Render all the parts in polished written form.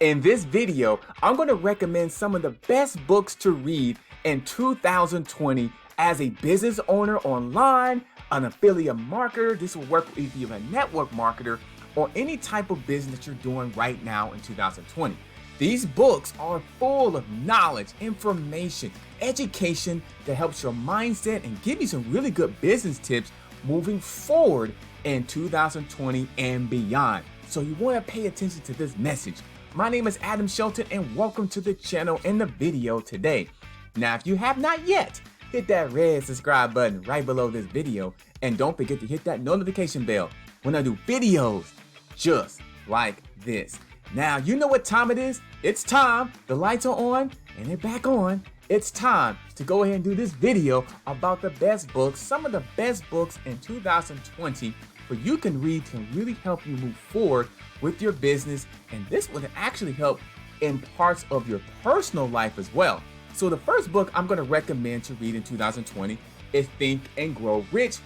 In this video, I'm going to recommend some of the best books to read in 2020 as a business owner online, an affiliate marketer. This will work if you're a network marketer or any type of business that you're doing right now in 2020. These books are full of knowledge, information, education that helps your mindset and give you some really good business tips moving forward in 2020 and beyond. So you want to pay attention to this message. My name is Adam Shelton and welcome to the channel and the video today. Now, if you have not yet, hit that red subscribe button right below this video and don't forget to hit that notification bell when I do videos just like this. Now, you know what time it is. It's time. The lights are on and they're back on. It's time to go ahead and do this video about the best books, some of the best books in 2020 where you can read can really help you move forward with your business, and this will actually help in parts of your personal life as well. So the first book I'm going to recommend to read in 2020 is Think and Grow Rich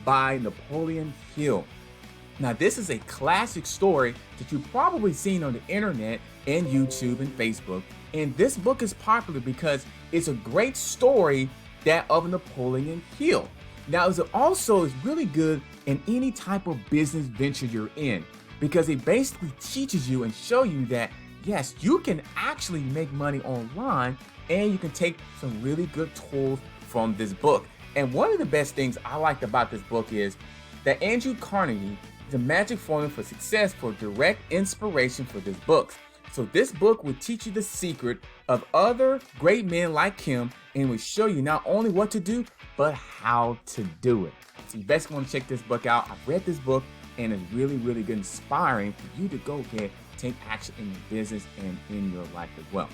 by Napoleon Hill. Now, this is a classic story that you've probably seen on the internet and YouTube and Facebook. And this book is popular because it's a great story that of Napoleon Hill. Now, it also is really good in any type of business venture you're in because it basically teaches you and show you that, yes, you can actually make money online and you can take some really good tools from this book. And one of the best things I liked about this book is that Andrew Carnegie, the magic formula for success for direct inspiration for this book. So this book will teach you the secret of other great men like him and will show you not only what to do, but how to do it. So you basically want to check this book out. I've read this book and it's really, really good, inspiring for you to go ahead, take action in your business and in your life as well.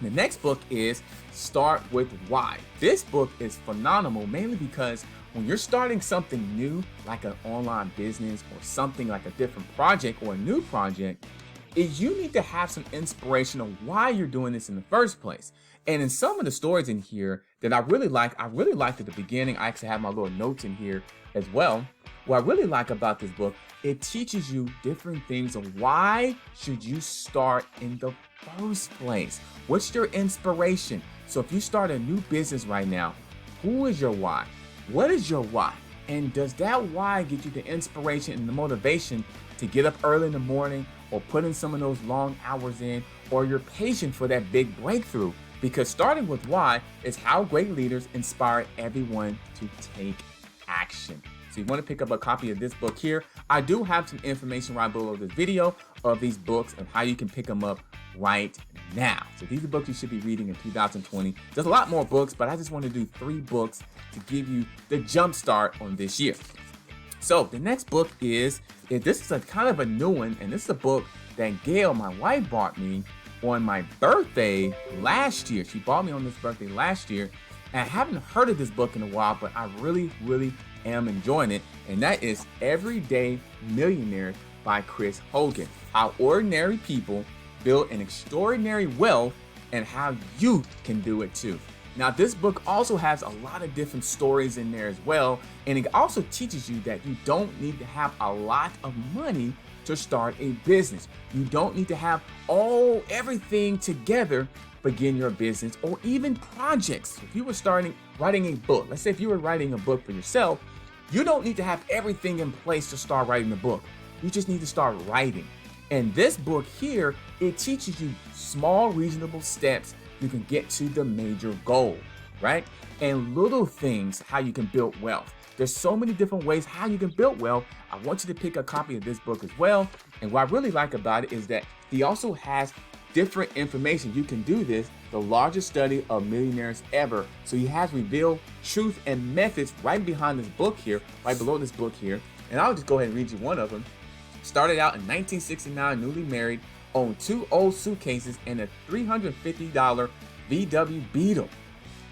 The next book is Start With Why. This book is phenomenal, mainly because when you're starting something new, like an online business or something like a different project or a new project, you need to have some inspiration on why you're doing this in the first place. And in some of the stories in here that I really liked at the beginning, I actually have my little notes in here as well. What I really like about this book, it teaches you different things of why should you start in the first place. What's your inspiration? So if you start a new business right now, who is your why? What is your why? And does that why get you the inspiration and the motivation to get up early in the morning or put in some of those long hours in, or you're patient for that big breakthrough? Because starting with why is how great leaders inspire everyone to take action. So you want to pick up a copy of this book here. I do have some information right below this video of these books and how you can pick them up right now. So these are books you should be reading in 2020. There's a lot more books, but I just want to do 3 books to give you the jump start on this year. So the next book this is a kind of a new one, and this is a book that Gail, my wife, bought me on my birthday last year. She bought me on this birthday last year, and I haven't heard of this book in a while, but I really, really am enjoying it, and that is Everyday Millionaires by Chris Hogan. How ordinary people build an extraordinary wealth and how you can do it too. Now, this book also has a lot of different stories in there as well, and it also teaches you that you don't need to have a lot of money to start a business. You don't need to have everything together begin your business or even projects. If you were writing a book, let's say if you were writing a book for yourself, you don't need to have everything in place to start writing the book. You just need to start writing. And this book here, it teaches you small, reasonable steps you can get to the major goal, right? And little things, how you can build wealth. There's so many different ways how you can build wealth. I want you to pick a copy of this book as well. And what I really like about it is that he also has different information. You can do this, the largest study of millionaires ever. So he has revealed truth and methods right behind this book here, right below this book here. And I'll just go ahead and read you one of them. Started out in 1969, newly married, owned 2 old suitcases and a $350 VW Beetle.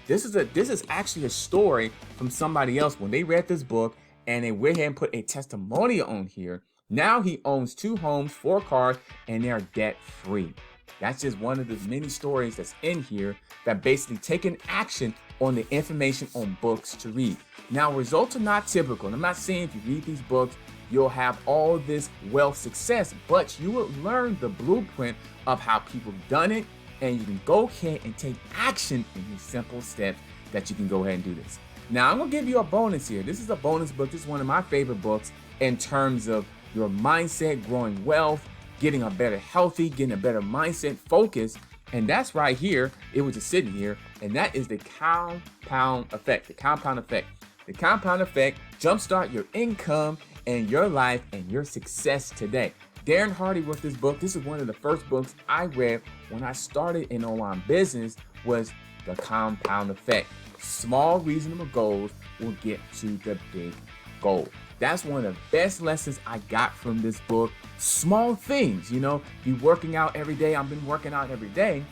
This is actually a story from somebody else when they read this book and they went ahead and put a testimonial on here. Now he owns 2 homes, 4 cars, and they're debt free. That's just one of the many stories that's in here that basically taking action on the information on books to read. Now, results are not typical. And I'm not saying if you read these books, you'll have all this wealth success, but you will learn the blueprint of how people have done it, and you can go ahead and take action in these simple steps that you can go ahead and do this. Now, I'm gonna give you a bonus here. This is a bonus book. This is one of my favorite books in terms of your mindset, growing wealth, getting a better healthy, getting a better mindset, focus. And that's right here. It was just sitting here. And that is the compound effect. The compound effect. The compound effect, jumpstart your income and your life and your success today. Darren Hardy wrote this book. This is one of the first books I read when I started in online business, was the compound effect. Small, reasonable goals will get to the big goal. That's one of the best lessons I got from this book. Small things, be working out every day. I've been working out every day.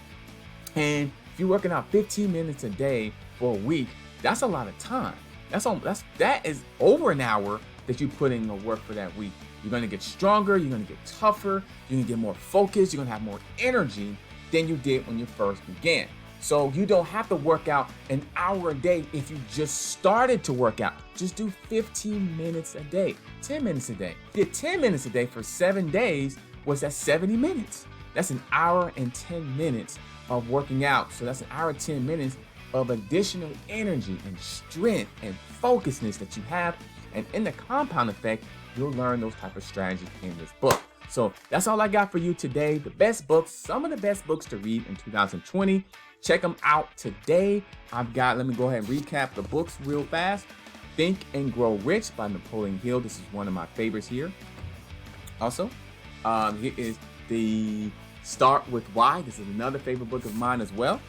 And if you're working out 15 minutes a day for a week, that's a lot of time. That is over an hour that you put in the work for that week. You're gonna get stronger, you're gonna get tougher, you're gonna get more focused, you're gonna have more energy than you did when you first began. So you don't have to work out an hour a day if you just started to work out. Just do 15 minutes a day, 10 minutes a day. Did 10 minutes a day for 7 days, was that 70 minutes? That's an hour and 10 minutes of working out. So that's an hour and 10 minutes of additional energy and strength and focusedness that you have. And in the compound effect, you'll learn those type of strategies in this book. So that's all I got for you today. The best books, some of the best books to read in 2020. Check them out today. Let me go ahead and recap the books real fast. Think and Grow Rich by Napoleon Hill. This is one of my favorites here. Also, here is the Start With Why. This is another favorite book of mine as well.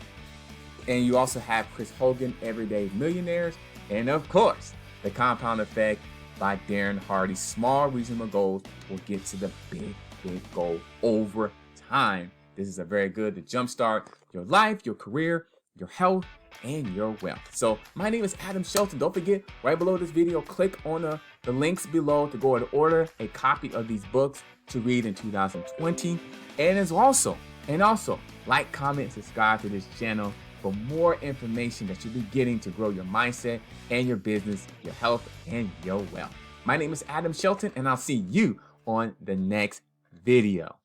And you also have Chris Hogan, Everyday Millionaires. And of course, The Compound Effect by Darren Hardy. Small, reasonable goals will get to the big, big goal over time. This is a very good to jumpstart your life, your career, your health, and your wealth. So my name is Adam Shelton. Don't forget, right below this video, click on the links below to go and order a copy of these books to read in 2020. And also, like, comment, subscribe to this channel for more information that you'll be getting to grow your mindset and your business, your health, and your wealth. My name is Adam Shelton, and I'll see you on the next video.